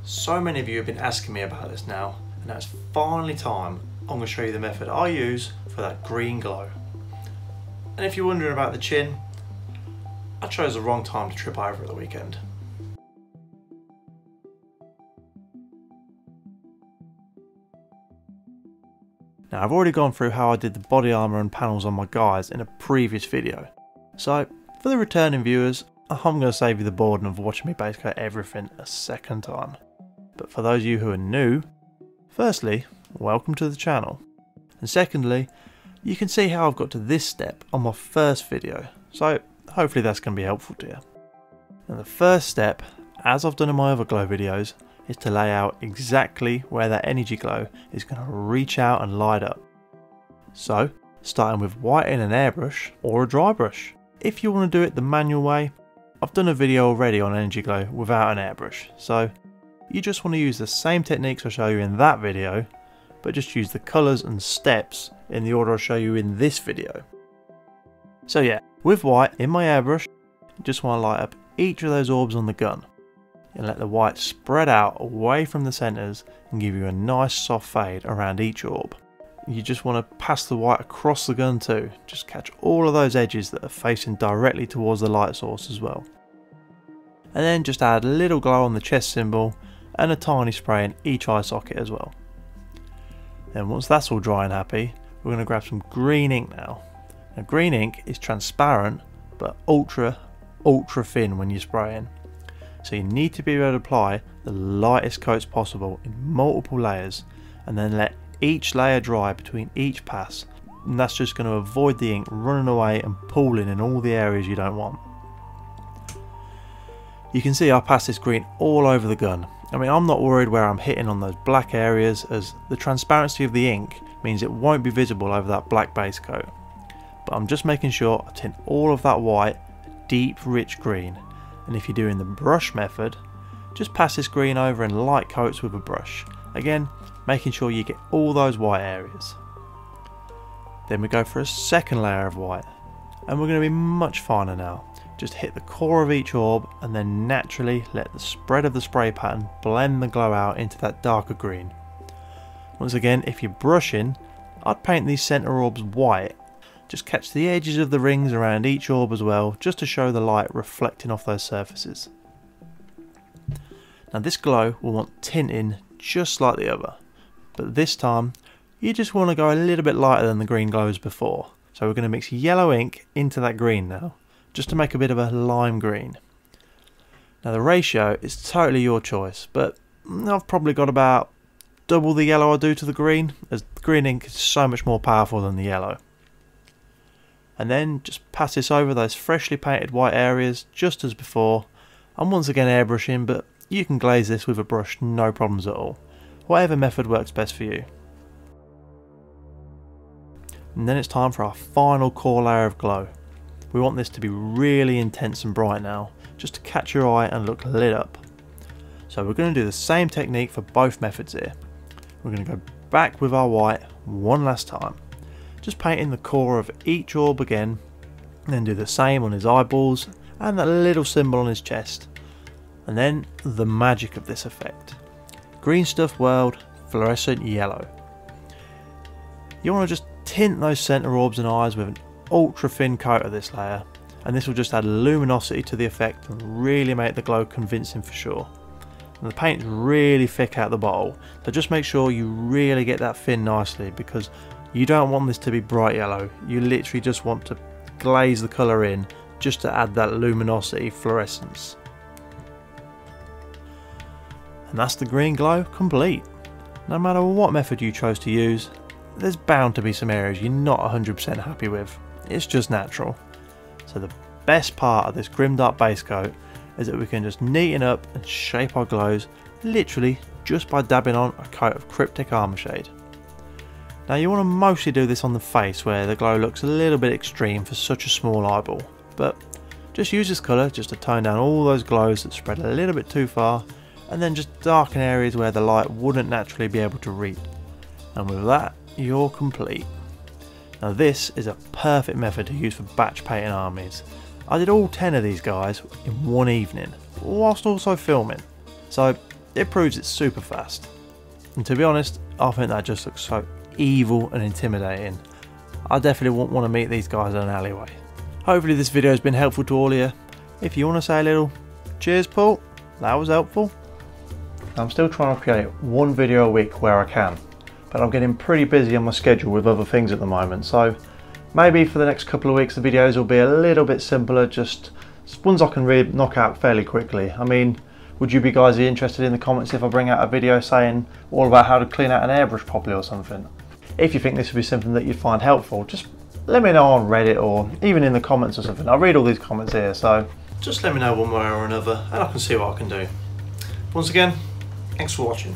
So many of you have been asking me about this now, and now it's finally time. I'm going to show you the method I use for that green glow. And if you're wondering about the chin, I chose the wrong time to trip over at the weekend. Now I've already gone through how I did the body armour and panels on my guys in a previous video, so for the returning viewers, I'm going to save you the boredom of watching me base coat everything a second time. But for those of you who are new, firstly, welcome to the channel, and secondly, you can see how I've got to this step on my first video, so hopefully that's going to be helpful to you. Now the first step, as I've done in my other glow videos, is to lay out exactly where that energy glow is going to reach out and light up. So, starting with white in an airbrush or a dry brush. If you want to do it the manual way, I've done a video already on energy glow without an airbrush, so you just want to use the same techniques I show you in that video, but just use the colours and steps in the order I show you in this video. So yeah, with white in my airbrush, you just want to light up each of those orbs on the gun and let the white spread out away from the centres and give you a nice soft fade around each orb. You just want to pass the white across the gun too, just catch all of those edges that are facing directly towards the light source as well. And then just add a little glow on the chest symbol and a tiny spray in each eye socket as well. Then once that's all dry and happy, we're going to grab some green ink now. Now green ink is transparent but ultra thin when you're spraying. So you need to be able to apply the lightest coats possible in multiple layers and then let each layer dry between each pass, and that's just going to avoid the ink running away and pooling in all the areas you don't want. You can see I pass this green all over the gun. I mean, I'm not worried where I'm hitting on those black areas, as the transparency of the ink means it won't be visible over that black base coat. But I'm just making sure I tint all of that white a deep rich green, and if you're doing the brush method, just pass this green over in light coats with a brush, again making sure you get all those white areas. Then we go for a second layer of white, and we're going to be much finer now. Just hit the core of each orb and then naturally let the spread of the spray pattern blend the glow out into that darker green. Once again, if you're brushing, I'd paint these centre orbs white. Just catch the edges of the rings around each orb as well, just to show the light reflecting off those surfaces. Now this glow will want tinting just like the other, but this time you just want to go a little bit lighter than the green glows before. So we're going to mix yellow ink into that green now, just to make a bit of a lime green. Now the ratio is totally your choice, but I've probably got about double the yellow I do to the green, as the green ink is so much more powerful than the yellow. And then just pass this over those freshly painted white areas just as before. I'm once again airbrushing, but you can glaze this with a brush, no problems at all. Whatever method works best for you. And then it's time for our final core layer of glow. We want this to be really intense and bright now, just to catch your eye and look lit up. So we're going to do the same technique for both methods here. We're going to go back with our white one last time, just painting the core of each orb again, and then do the same on his eyeballs and that little symbol on his chest. And then the magic of this effect. Green Stuff World Fluorescent Yellow. You want to just tint those centre orbs and eyes with an ultra thin coat of this layer, and this will just add luminosity to the effect and really make the glow convincing for sure. And the paint's really thick out the bottle, so just make sure you really get that thin nicely, because you don't want this to be bright yellow. You literally just want to glaze the colour in just to add that luminosity fluorescence. And that's the green glow complete. No matter what method you chose to use, there's bound to be some areas you're not 100% happy with. It's just natural. So the best part of this grimdark base coat is that we can just neaten up and shape our glows literally just by dabbing on a coat of Cryptek Armourshade. Now you want to mostly do this on the face, where the glow looks a little bit extreme for such a small eyeball, but just use this colour just to tone down all those glows that spread a little bit too far, and then just darken areas where the light wouldn't naturally be able to reach. And with that, you're complete. Now this is a perfect method to use for batch painting armies. I did all 10 of these guys in one evening, whilst also filming. So it proves it's super fast. And to be honest, I think that just looks so evil and intimidating. I definitely wouldn't want to meet these guys in an alleyway. Hopefully this video has been helpful to all of you. If you want to say a little cheers Paul, that was helpful. I'm still trying to create one video a week where I can, but I'm getting pretty busy on my schedule with other things at the moment, so maybe for the next couple of weeks the videos will be a little bit simpler, just ones I can really knock out fairly quickly. I mean, would you be guys interested in the comments if I bring out a video saying all about how to clean out an airbrush properly or something? If you think this would be something that you'd find helpful, just let me know on Reddit or even in the comments or something. I read all these comments here, so just let me know one way or another and I can see what I can do. Once again, thanks for watching.